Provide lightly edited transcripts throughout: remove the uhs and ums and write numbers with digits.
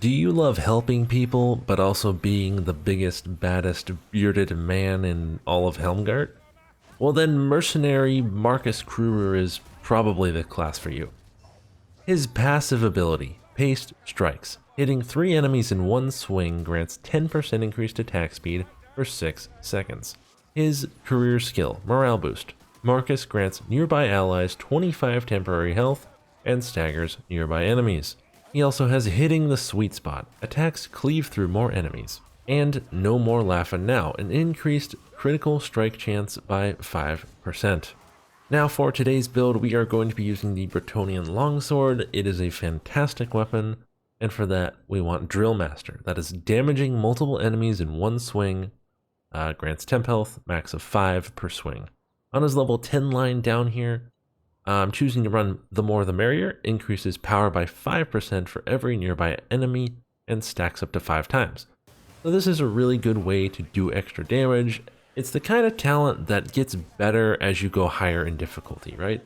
Do you love helping people, but also being the biggest, baddest, bearded man in all of Helmgart? Well then, Mercenary Marcus Kruger is probably the class for you. His passive ability, Paced Strikes, hitting 3 enemies in one swing grants 10% increased attack speed for 6 seconds. His career skill, Morale Boost, Marcus grants nearby allies 25 temporary health and staggers nearby enemies. He also has Hitting the Sweet Spot, attacks cleave through more enemies, and No More Laughin' Now, an increased critical strike chance by 5%. Now for today's build, we are going to be using the Bretonnian Longsword. It is a fantastic weapon, and for that we want Drill Master. That is damaging multiple enemies in one swing, grants temp health, max of 5 per swing. On his level 10 line down here, I'm choosing to run The More the Merrier, increases power by 5% for every nearby enemy, and stacks up to 5 times. So this is a really good way to do extra damage. It's the kind of talent that gets better as you go higher in difficulty, right?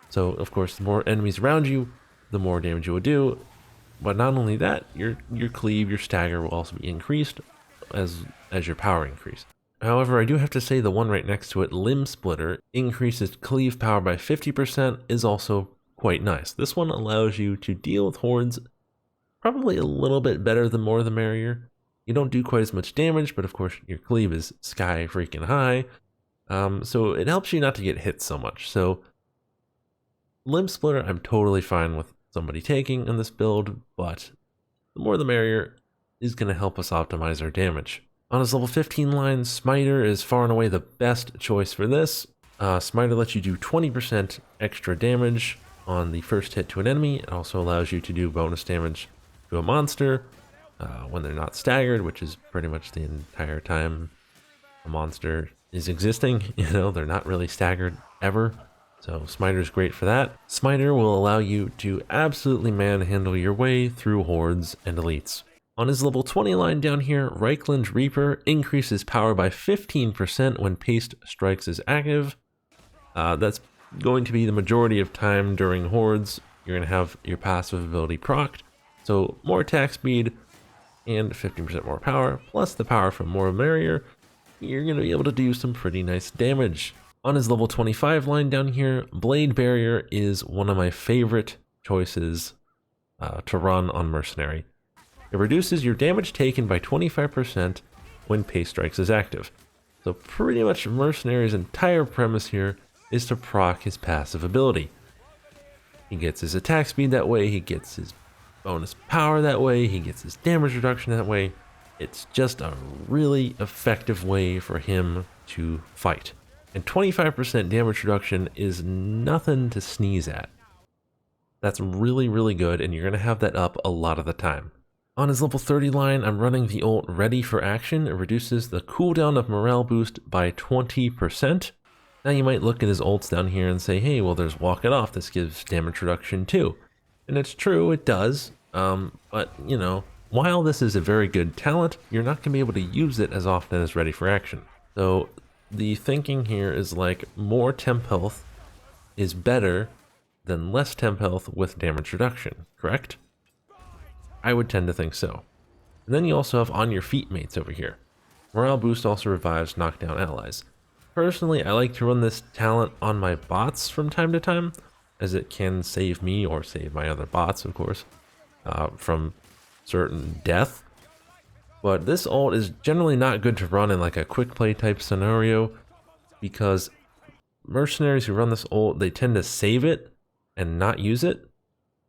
So of course, the more enemies around you, the more damage you will do. But not only that, your cleave, your stagger will also be increased as your power increases. However, I do have to say the one right next to it, Limb Splitter, increases cleave power by 50%, is also quite nice. This one allows you to deal with hordes probably a little bit better the more the merrier. You don't do quite as much damage, but of course your cleave is sky freaking high, so it helps you not to get hit so much. So Limb Splitter I'm totally fine with somebody taking in this build, but the more the merrier is going to help us optimize our damage. On his level 15 line, Smiter is far and away the best choice for this. Smiter lets you do 20% extra damage on the first hit to an enemy. It also allows you to do bonus damage to a monster when they're not staggered, which is pretty much the entire time a monster is existing. You know, they're not really staggered ever. So Smiter is great for that. Smiter will allow you to absolutely manhandle your way through hordes and elites. On his level 20 line down here, Reichland Reaper increases power by 15% when Paced Strikes is active. That's going to be the majority of time during hordes. You're going to have your passive ability procced, so more attack speed and 15% more power, plus the power from More Merrier. You're going to be able to do some pretty nice damage. On his level 25 line down here, Blade Barrier is one of my favorite choices to run on Mercenary. It reduces your damage taken by 25% when Paced Strikes is active. So pretty much Mercenary's entire premise here is to proc his passive ability. He gets his attack speed that way, he gets his bonus power that way, he gets his damage reduction that way. It's just a really effective way for him to fight. And 25% damage reduction is nothing to sneeze at. That's really, really good, and you're going to have that up a lot of the time. On his level 30 line, I'm running the ult Ready for Action. It reduces the cooldown of Morale Boost by 20%. Now you might look at his ults down here and say, hey, well there's Walk It Off, this gives damage reduction too. And it's true, it does, but you know, while this is a very good talent, you're not going to be able to use it as often as Ready for Action. So the thinking here is like more temp health is better than less temp health with damage reduction, correct? I would tend to think so. And then you also have On Your Feet mates over here. Morale Boost also revives knockdown allies. Personally, I like to run this talent on my bots from time to time, as it can save me, or save my other bots of course, from certain death. But this ult is generally not good to run in like a quick play type scenario, because mercenaries who run this ult, they tend to save it and not use it.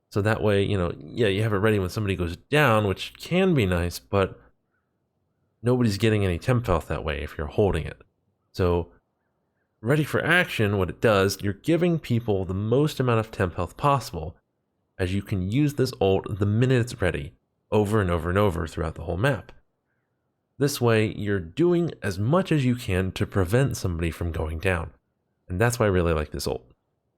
So that way, you know, yeah, you have it ready when somebody goes down, which can be nice, but nobody's getting any temp health that way if you're holding it. So Ready for Action, what it does, you're giving people the most amount of temp health possible, as you can use this ult the minute it's ready, over and over and over throughout the whole map. This way, you're doing as much as you can to prevent somebody from going down. And that's why I really like this ult.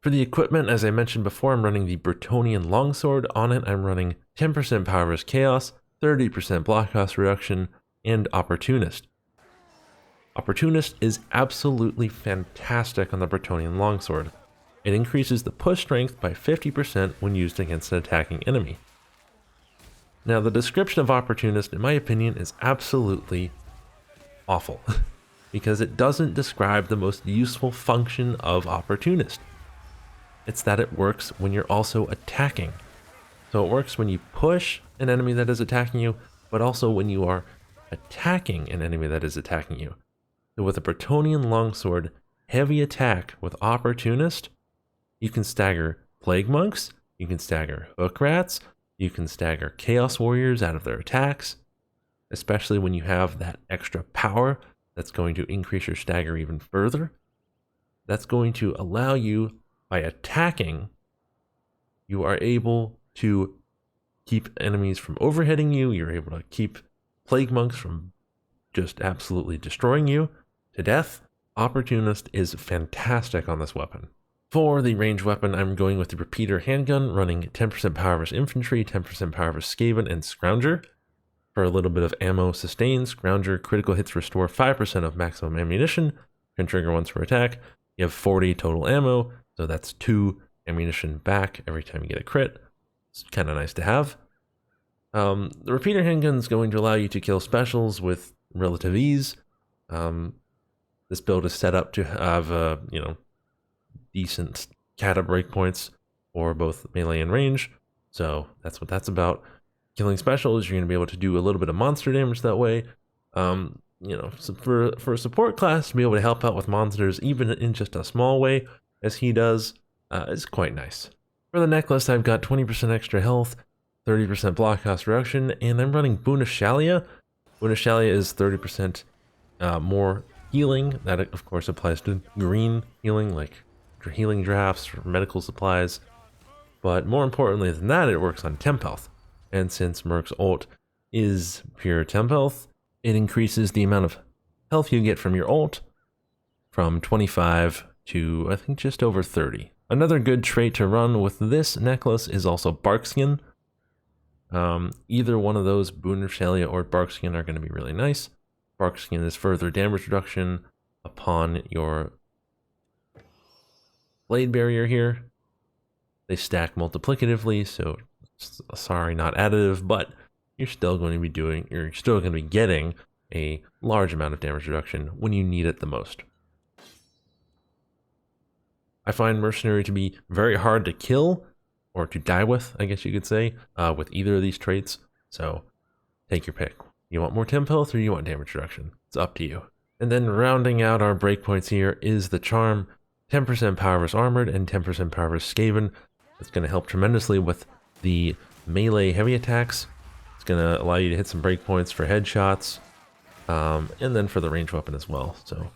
For the equipment, as I mentioned before, I'm running the Bretonnian Longsword. On it, I'm running 10% Power vs Chaos, 30% block cost reduction, and Opportunist. Opportunist is absolutely fantastic on the Bretonnian Longsword. It increases the push strength by 50% when used against an attacking enemy. Now, the description of Opportunist, in my opinion, is absolutely awful because it doesn't describe the most useful function of Opportunist. It's that it works when you're also attacking. So it works when you push an enemy that is attacking you, but also when you are attacking an enemy that is attacking you. So with a Bretonnian longsword, heavy attack with Opportunist, you can stagger Plague Monks, you can stagger Hook Rats, you can stagger Chaos Warriors out of their attacks, especially when you have that extra power that's going to increase your stagger even further. That's going to allow you, by attacking, you are able to keep enemies from overheading you, you're able to keep Plague Monks from just absolutely destroying you to death. Opportunist is fantastic on this weapon. For the ranged weapon, I'm going with the Repeater Handgun, running 10% power versus Infantry, 10% power versus Skaven, and Scrounger. For a little bit of ammo sustain, Scrounger critical hits restore 5% of maximum ammunition, can trigger once per attack. You have 40 total ammo, so that's 2 ammunition back every time you get a crit. It's kind of nice to have. The Repeater Handgun is going to allow you to kill specials with relative ease. This build is set up to have, decent cata breakpoints for both melee and range, so that's what that's about. Killing specials, you're going to be able to do a little bit of monster damage that way. So for a support class to be able to help out with monsters, even in just a small way, as he does, is quite nice. For the necklace, I've got 20% extra health, 30% block cost reduction, and I'm running Bunashalia. Bunashalia is 30% more healing. That, of course, applies to green healing, like for healing drafts or medical supplies. But more importantly than that, it works on temp health. And since Merc's ult is pure temp health, it increases the amount of health you get from your ult from 25 to, I think, just over 30. Another good trait to run with this necklace is also Barkskin. Either one of those, Bunashalia or Barkskin, are going to be really nice. Barkskin is further damage reduction upon your blade barrier here. They stack multiplicatively, so sorry, not additive, but you're still going to be getting a large amount of damage reduction when you need it the most. I find Mercenary to be very hard to kill, or to die with, I guess you could say, with either of these traits, so take your pick. You want more temp health or you want damage reduction? It's up to you. And then rounding out our breakpoints here is the Charm, 10% power versus Armored and 10% power versus Skaven. It's going to help tremendously with the melee heavy attacks. It's going to allow you to hit some breakpoints for headshots, and then for the ranged weapon as well. So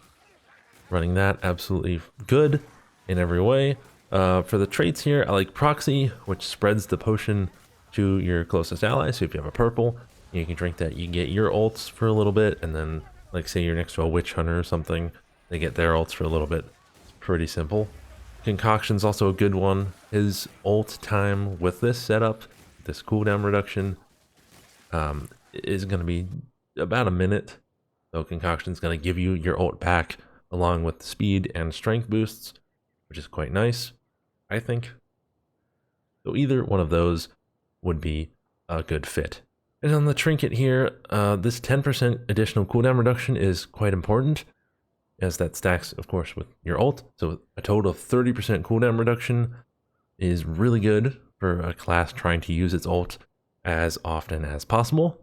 running that, absolutely good in every way. For the traits here, I like Proxy, which spreads the potion to your closest ally. So if you have a purple, you can drink that, you get your ults for a little bit, and then, like, say you're next to a witch hunter or something, they get their ults for a little bit. It's pretty simple. Concoction's also a good one. His ult time with this setup, this cooldown reduction, is going to be about a minute. So Concoction's going to give you your ult back along with speed and strength boosts, which is quite nice, I think. So either one of those would be a good fit. And on the Trinket here, this 10% additional cooldown reduction is quite important, as that stacks, of course, with your ult. So a total of 30% cooldown reduction is really good for a class trying to use its ult as often as possible.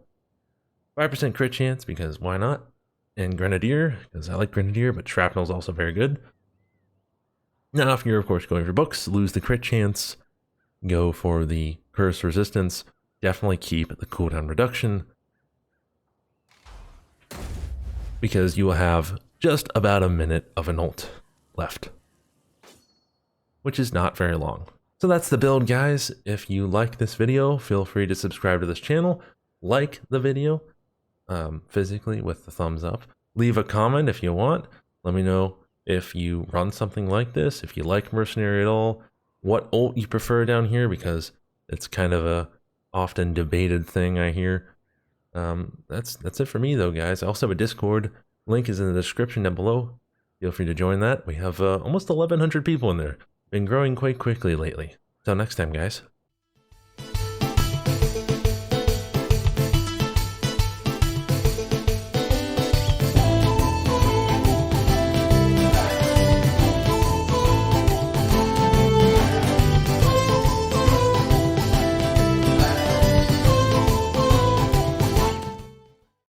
5% crit chance, because why not? And Grenadier, because I like Grenadier, but Shrapnel is also very good. Now, if you're, of course, going for books, lose the crit chance, go for the curse resistance, definitely keep the cooldown reduction, because you will have just about a minute of an ult left, which is not very long. So that's the build, guys. If you like this video, feel free to subscribe to this channel, like the video physically with the thumbs up, leave a comment if you want. Let me know if you run something like this, if you like Mercenary at all, what ult you prefer down here, because it's kind of a often debated thing I hear. That's it for me though, guys. I also have a Discord. Link is in the description down below. Feel free to join that. We have almost 1,100 people in there. Been growing quite quickly lately. Till next time, guys.